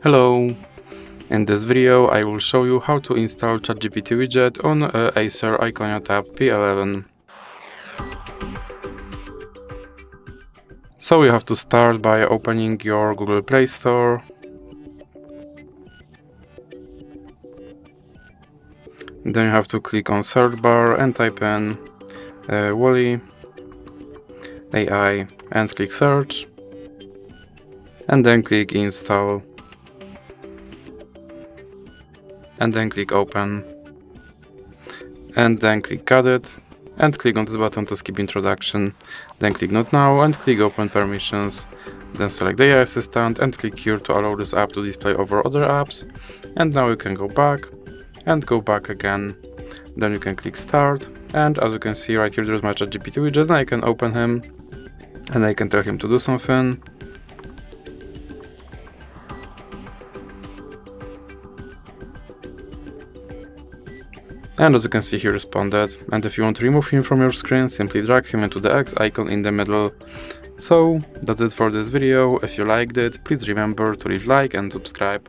Hello! In this video I will show you how to install ChatGPT Widget on ACER Iconia Tab P11. So you have to start by opening your Google Play Store. Then you have to click on search bar and type in Wally AI and click search. And then click install. And then click open. And then click got it. And click on this button to skip introduction. Then click not now and click open permissions. Then select the AI assistant and click here to allow this app to display over other apps. And now you can go back and go back again. Then you can click start, and as you can see right here there's my ChatGPT widget, and I can open him and I can tell him to do something. And as you can see, he responded. And if you want to remove him from your screen, simply drag him into the X icon in the middle. So that's it for this video. If you liked it, please remember to leave a like and subscribe.